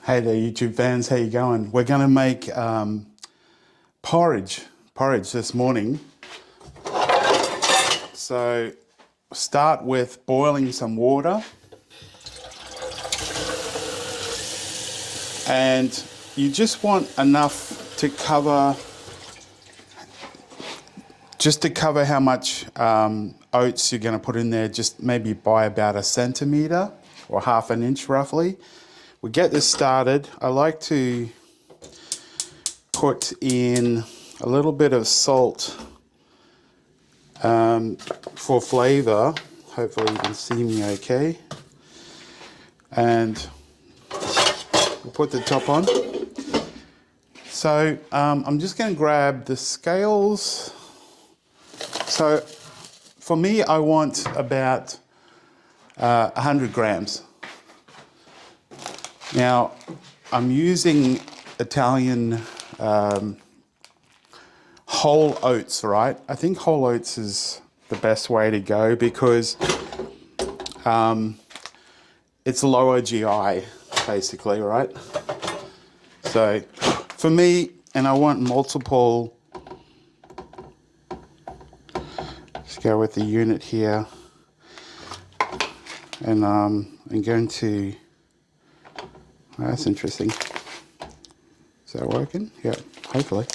Hey there, YouTube fans. How you going? We're going to make porridge this morning. So start with boiling some water, and you just want enough to cover, how much oats you're going to put in there, just maybe by about 1 centimetre or ½ an inch roughly. We get this started. I like to put in a little bit of salt for flavour. Hopefully you can see me okay. And we'll put the top on. So I'm just going to grab the scales. So for me, I want about 100 grams. Now, I'm using Italian whole oats, right? I think whole oats is the best way to go because it's lower GI, basically, right? So for me, and I want multiple, let's go with the unit here. And I'm going to, oh, that's interesting. Is that working? Yeah, hopefully.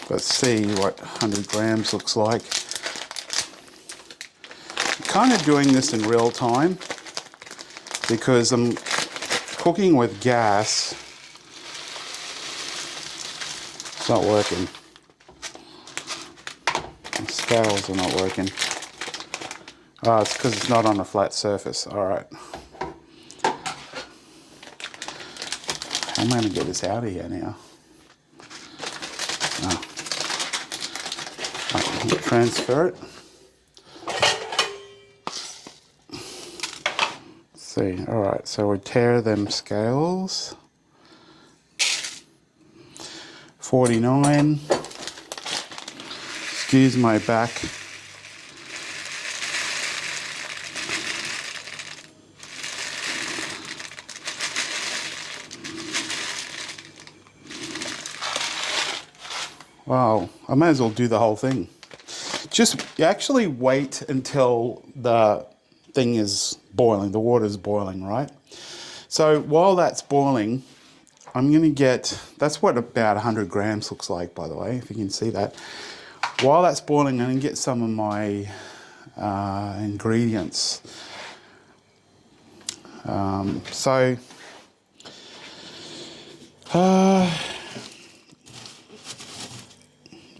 Let's see what 100 grams looks like. I'm kind of doing this in real time because I'm cooking with gas. It's not working. The scales are not working. Oh, it's because it's not on a flat surface. All right. I'm going to get this out of here now. Oh. Right, transfer it. Let's see. All right, so we tear them scales. 49. Excuse my back. Wow, I may as well do the whole thing. Just actually wait until the thing is boiling, the water's boiling, right? So while that's boiling, I'm going to get, that's what about 100 grams looks like, by the way, if you can see that. While that's boiling, I'm going to get some of my ingredients.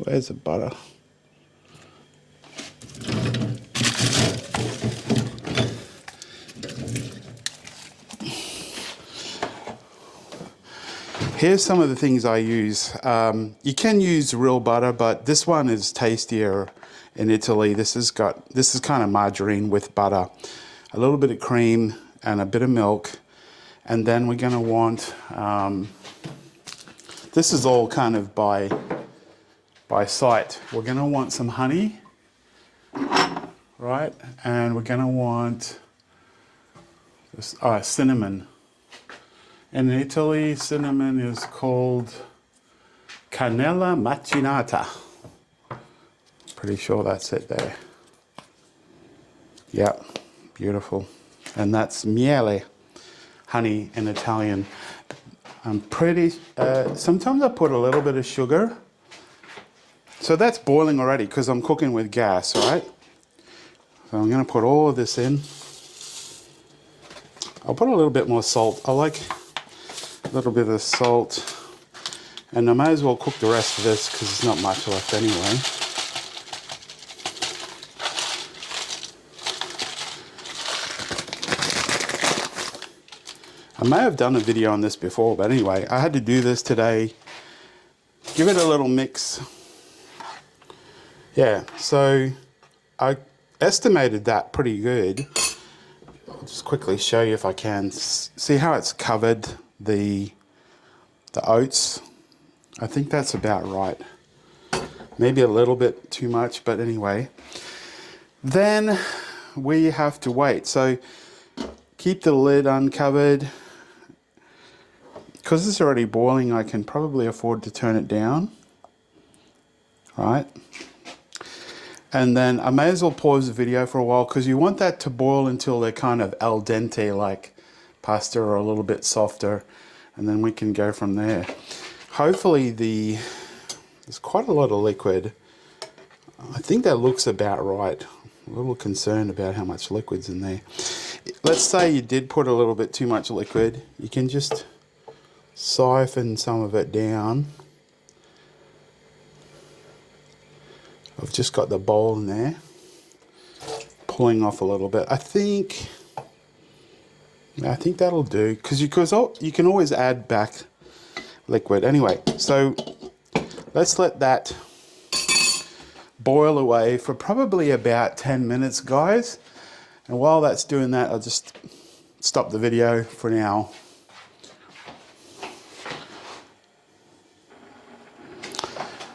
Where's the butter? Here's some of the things I use. You can use real butter, but this one is tastier in Italy. This is kind of margarine with butter, a little bit of cream and a bit of milk. And then we're going to want, this is all kind of by sight. We're going to want some honey, right? And we're going to want this, cinnamon. In Italy, cinnamon is called cannella macinata. Pretty sure that's it there. Yeah, beautiful. And that's miele, honey in Italian. I'm pretty, sometimes I put a little bit of sugar. So that's boiling already because I'm cooking with gas, right? So I'm going to put all of this in. I'll put a little bit more salt. I like a little bit of salt. And I may as well cook the rest of this because there's not much left anyway. I may have done a video on this before, but anyway, I had to do this today. Give it a little mix. Yeah, so I estimated that pretty good. I'll just quickly show you if I can. See how it's covered the oats? I think that's about right. Maybe a little bit too much, but anyway. Then we have to wait. So Keep the lid uncovered. Because it's already boiling, I can probably afford to turn it down. Right? And then I may as well pause the video for a while because you want that to boil until they're kind of al dente, like pasta, or a little bit softer. And then we can go from there. Hopefully there's quite a lot of liquid. I think that looks about right. A little concerned about how much liquid's in there. Let's say you did put a little bit too much liquid. You can just siphon some of it down. I've just got the bowl in there, pulling off a little bit. I think that'll do, because you can always add back liquid. Anyway, so let's let that boil away for probably about 10 minutes, guys. And while that's doing that, I'll just stop the video for now.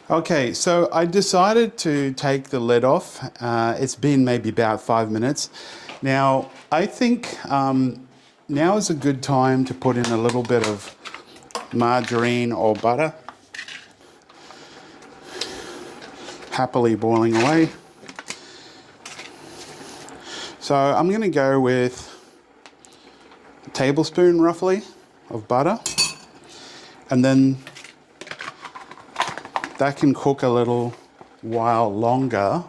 Okay, so I decided to take the lid off. It's been maybe about 5 minutes. Now, I think now is a good time to put in a little bit of margarine or butter. Happily boiling away. So I'm going to go with a tablespoon roughly of butter, and then that can cook a little while longer.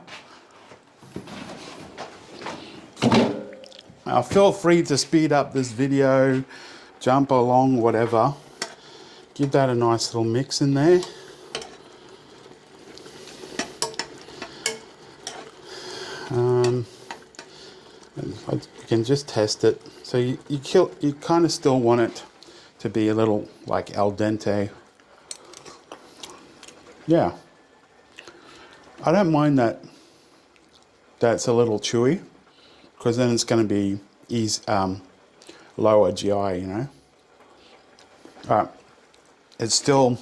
Now feel free to speed up this video, jump along, whatever. Give that a nice little mix in there. You can just test it. So you kind of still want it to be a little like al dente. Yeah, I don't mind that that's a little chewy, because then it's going to be lower GI, you know. It's still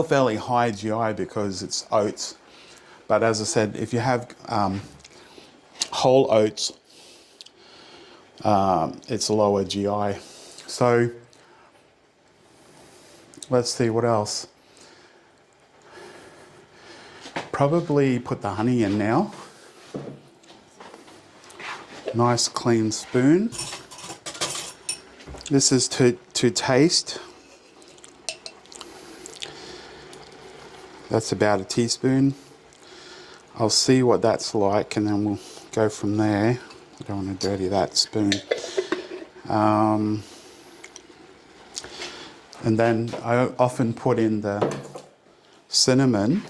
fairly high GI because it's oats, but as I said, if you have whole oats, it's lower GI. So let's see what else. Probably put the honey in now. Nice clean spoon. This is to taste. That's about a teaspoon. I'll see what that's like and then we'll go from there. I don't want to dirty that spoon. And then I often put in the cinnamon.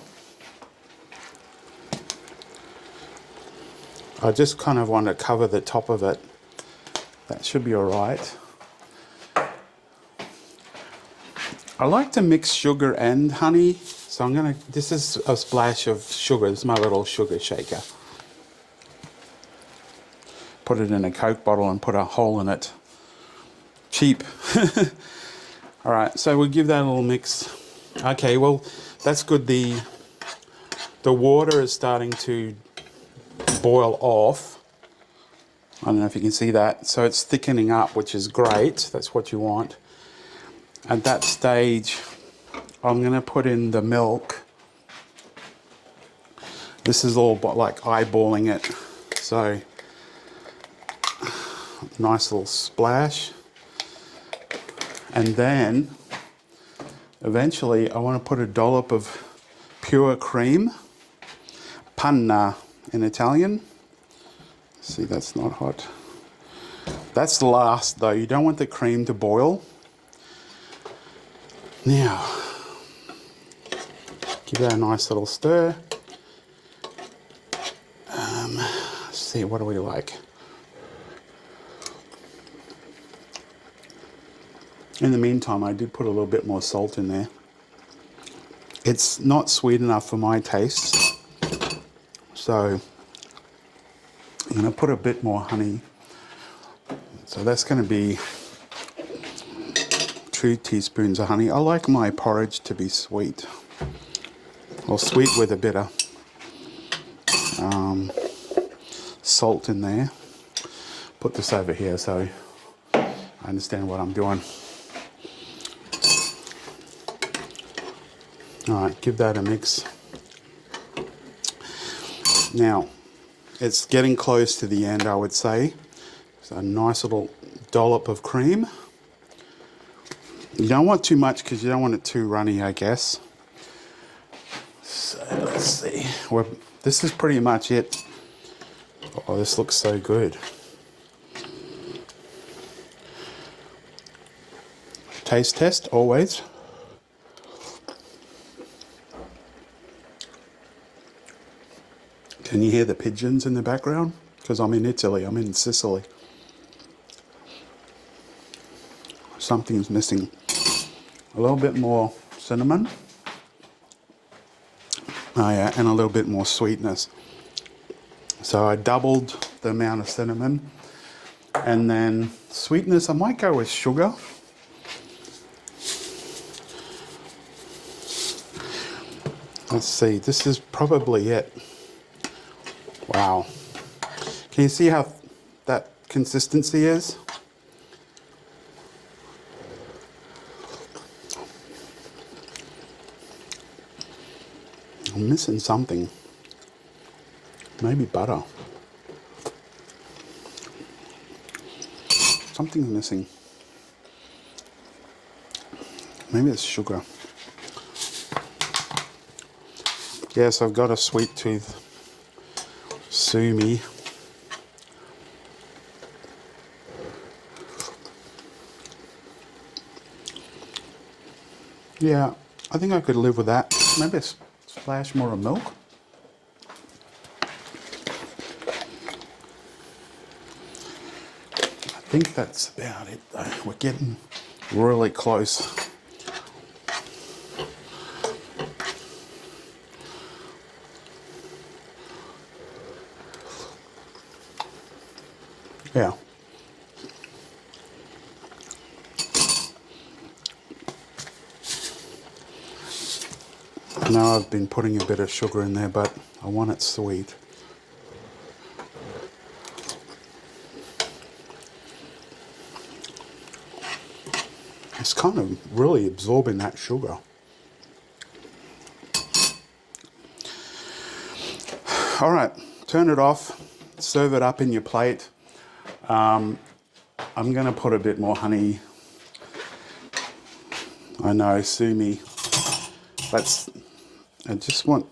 I just kind of want to cover the top of it. That should be all right. I like to mix sugar and honey, so this is a splash of sugar. This is my little sugar shaker. Put it in a Coke bottle and put a hole in it. Cheap. All right, so we'll give that a little mix. Okay, well, that's good. The water is starting to boil off. I don't know if you can see that. So it's thickening up, which is great. That's what you want. At that stage, I'm going to put in the milk. This is all like eyeballing it. So, nice little splash. And then, eventually, I want to put a dollop of pure cream. Panna in Italian. See, that's not hot. That's the last, though. You don't want the cream to boil. Now, give that a nice little stir. Let's see, what do we like? In the meantime, I did put a little bit more salt in there. It's not sweet enough for my taste, so I'm going to put a bit more honey. So that's going to be 2 teaspoons of honey. I like my porridge to be sweet, or sweet with a bit of salt in there. put this over here so I understand what I'm doing. All right, give that a mix. Now, it's getting close to the end, I would say. So a nice little dollop of cream. You don't want too much because you don't want it too runny, I guess. So let's see. This is pretty much it. Oh, this looks so good. Taste test, always. Can you hear the pigeons in the background? Because I'm in Italy, I'm in Sicily. Something's missing. A little bit more cinnamon. Oh yeah, and a little bit more sweetness. So I doubled the amount of cinnamon. And then sweetness, I might go with sugar. Let's see, this is probably it. Wow. Can you see how that consistency is? I'm missing something. Maybe butter. Something's missing. Maybe it's sugar. Yes, I've got a sweet tooth. Sue me. Yeah, I think I could live with that. Maybe a splash more of milk. I think that's about it though. We're getting really close. Yeah. I know I've been putting a bit of sugar in there, but I want it sweet. It's kind of really absorbing that sugar. All right, turn it off, serve it up in your plate. I'm gonna put a bit more honey. I know, sue me. I just want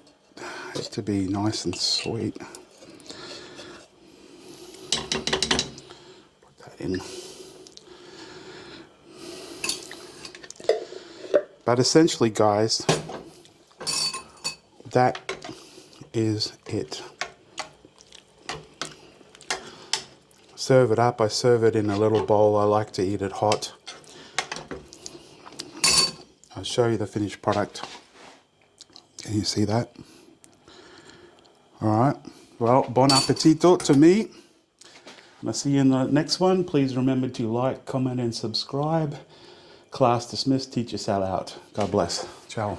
it to be nice and sweet. Put that in. But essentially, guys, that is it. Serve it up. I serve it in a little bowl. I like to eat it hot. I'll show you the finished product. Can you see that? All right. Well, bon appetito to me. And I'll see you in the next one. Please remember to like, comment, and subscribe. Class dismissed. Teacher Sal out. God bless. Ciao.